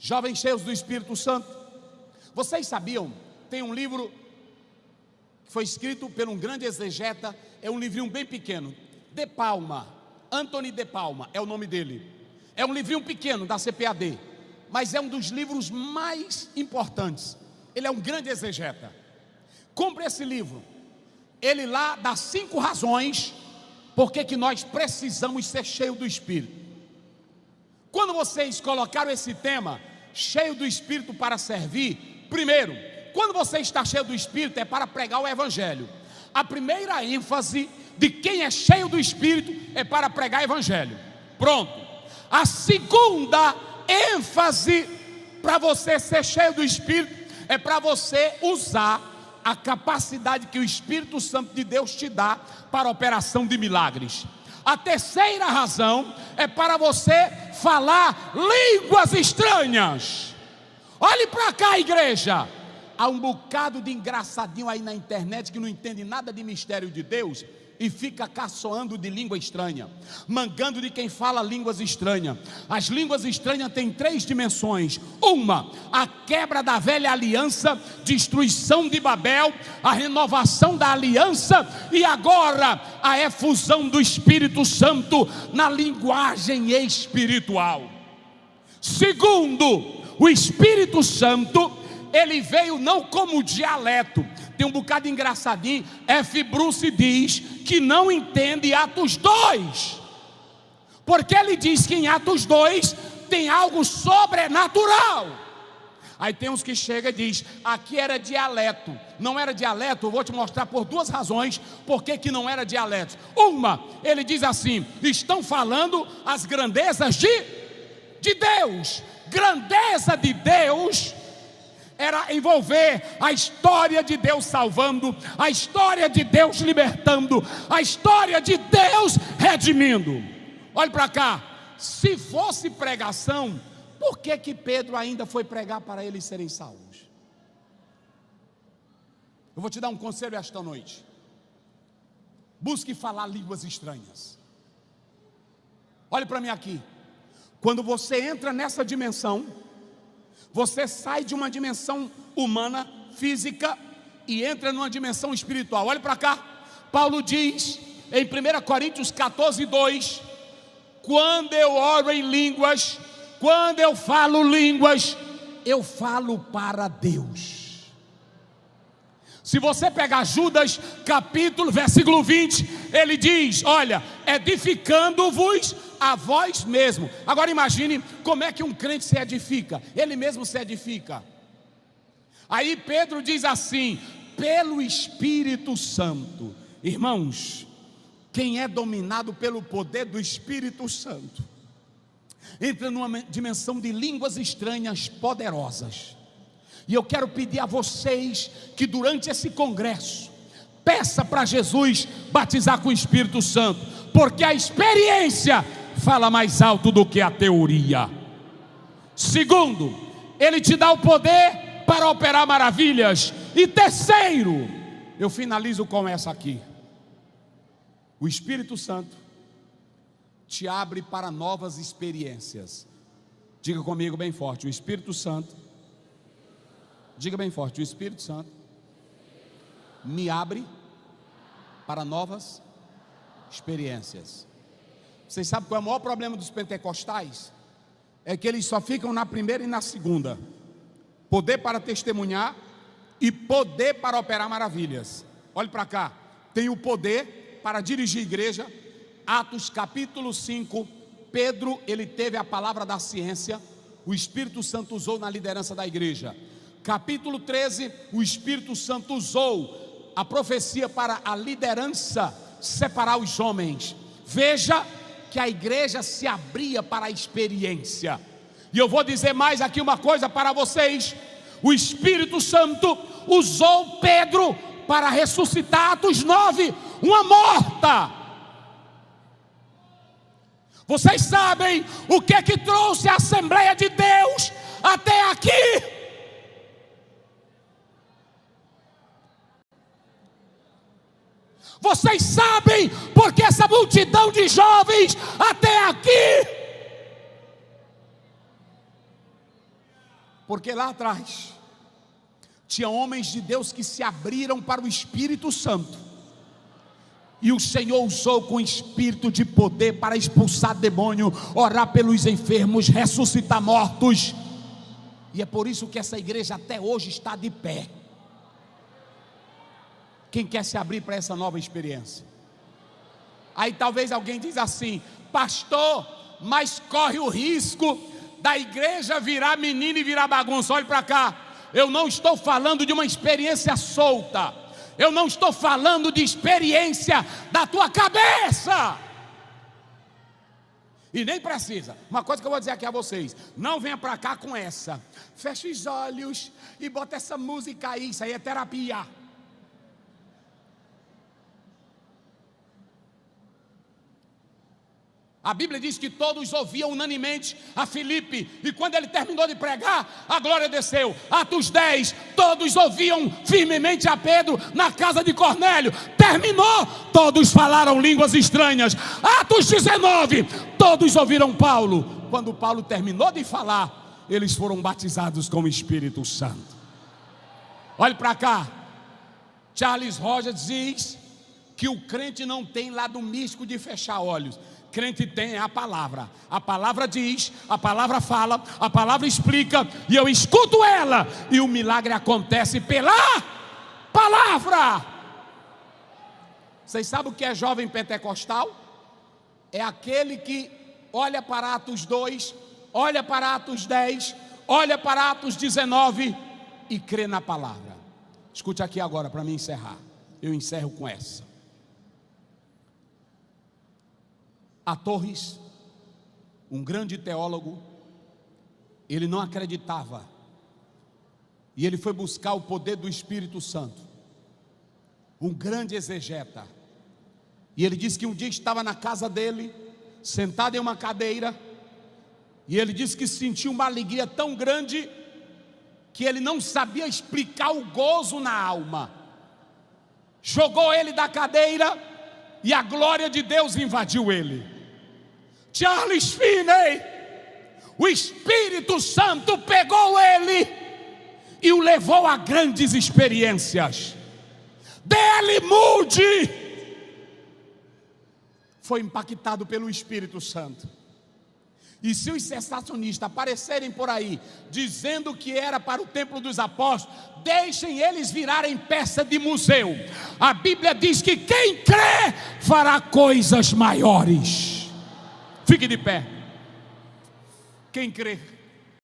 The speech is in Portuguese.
Jovens cheios do Espírito Santo. Vocês sabiam? Tem um livro que foi escrito por um grande exegeta. É um livrinho bem pequeno, De Palma, Anthony De Palma é o nome dele. É um livrinho pequeno da CPAD, mas é um dos livros mais importantes. Ele é um grande exegeta. Compre esse livro. Ele lá dá 5 razões porque que nós precisamos ser cheios do Espírito. Quando vocês colocaram esse tema, cheio do Espírito para servir, primeiro, quando você está cheio do Espírito é para pregar o Evangelho. A primeira ênfase de quem é cheio do Espírito é para pregar o Evangelho. Pronto. A segunda ênfase para você ser cheio do Espírito é para você usar a capacidade que o Espírito Santo de Deus te dá para a operação de milagres. A terceira razão é para você falar línguas estranhas. Olhe para cá, igreja. Há um bocado de engraçadinho aí na internet que não entende nada de mistério de Deus e fica caçoando de língua estranha, mangando de quem fala línguas estranhas. As línguas estranhas têm 3 dimensões. Uma, a quebra da velha aliança, destruição de Babel, a renovação da aliança, e agora a efusão do Espírito Santo na linguagem espiritual. Segundo, o Espírito Santo, ele veio não como dialeto. Tem um bocado engraçadinho. F. Bruce diz que não entende Atos 2, porque ele diz que em Atos 2 tem algo sobrenatural. Aí tem uns que chegam e diz, aqui era dialeto. Não era dialeto. Eu vou te mostrar por 2 razões por que não era dialeto. Uma, ele diz assim, estão falando as grandezas de Deus. Grandeza de Deus era envolver a história de Deus salvando, a história de Deus libertando, a história de Deus redimindo. Olhe para cá, se fosse pregação, por que Pedro ainda foi pregar para eles serem salvos? Eu vou te dar um conselho esta noite. Busque falar línguas estranhas. Olhe para mim aqui. Quando você entra nessa dimensão, você sai de uma dimensão humana, física, e entra numa dimensão espiritual. Olha para cá. Paulo diz em 1 Coríntios 14, 2: quando eu oro em línguas, quando eu falo línguas, eu falo para Deus. Se você pegar Judas, capítulo, versículo 20, ele diz, olha, edificando-vos a vós mesmo. Agora imagine como é que um crente se edifica. Ele mesmo se edifica. Aí Pedro diz assim, pelo Espírito Santo. Irmãos, quem é dominado pelo poder do Espírito Santo entra numa dimensão de línguas estranhas poderosas. E eu quero pedir a vocês que durante esse congresso peça para Jesus batizar com o Espírito Santo, porque a experiência fala mais alto do que a teoria. Segundo, ele te dá o poder para operar maravilhas. E terceiro, eu finalizo com essa aqui: o Espírito Santo te abre para novas experiências. Diga comigo bem forte: o Espírito Santo, diga bem forte, o Espírito Santo me abre para novas experiências. Vocês sabem qual é o maior problema dos pentecostais? É que eles só ficam na primeira e na segunda. Poder para testemunhar e poder para operar maravilhas. Olhe para cá, tem o poder para dirigir a igreja. Atos capítulo 5, Pedro, ele teve a palavra da ciência, o Espírito Santo usou na liderança da igreja. Capítulo 13, o Espírito Santo usou a profecia para a liderança separar os homens. Veja que a igreja se abria para a experiência. E eu vou dizer mais aqui uma coisa para vocês: o Espírito Santo usou Pedro para ressuscitar, Atos 9, uma morta. Vocês sabem o que é que trouxe a Assembleia de Deus até aqui? Vocês sabem porque essa multidão de jovens até aqui? Porque lá atrás tinha homens de Deus que se abriram para o Espírito Santo, e o Senhor usou com espírito de poder para expulsar demônio, orar pelos enfermos, ressuscitar mortos. E é por isso que essa igreja até hoje está de pé. Quem quer se abrir para essa nova experiência? Aí talvez alguém diz assim: pastor, mas corre o risco da igreja virar menino e virar bagunça. Olhe para cá, eu não estou falando de uma experiência solta, eu não estou falando de experiência da tua cabeça. E nem precisa. Uma coisa que eu vou dizer aqui a vocês: não venha para cá com essa, fecha os olhos e bota essa música aí, isso aí é terapia. A Bíblia diz que todos ouviam unanimemente a Filipe, e quando ele terminou de pregar, a glória desceu. Atos 10, todos ouviam firmemente a Pedro na casa de Cornélio. Terminou, todos falaram línguas estranhas. Atos 19, todos ouviram Paulo. Quando Paulo terminou de falar, eles foram batizados com o Espírito Santo. Olhe para cá, Charles Rogers diz que o crente não tem lado místico de fechar olhos. Crente tem a palavra diz, a palavra fala, a palavra explica, e eu escuto ela, e o milagre acontece pela palavra. Vocês sabem o que é jovem pentecostal? É aquele que olha para Atos 2, olha para Atos 10, olha para Atos 19 e crê na palavra. Escute aqui agora para mim encerrar. Eu encerro com essa. A Torres, um grande teólogo, ele não acreditava, e ele foi buscar o poder do Espírito Santo, um grande exegeta, e ele disse que um dia estava na casa dele, sentado em uma cadeira, e ele disse que sentiu uma alegria tão grande, que ele não sabia explicar o gozo na alma. Jogou ele da cadeira, e a glória de Deus invadiu ele. Charles Finney, o Espírito Santo pegou ele e o levou a grandes experiências. D.L. Moody foi impactado pelo Espírito Santo. E se os sensacionistas aparecerem por aí dizendo que era para o templo dos apóstolos, deixem eles virarem peça de museu. A Bíblia diz que quem crê fará coisas maiores. Fique de pé. Quem crê?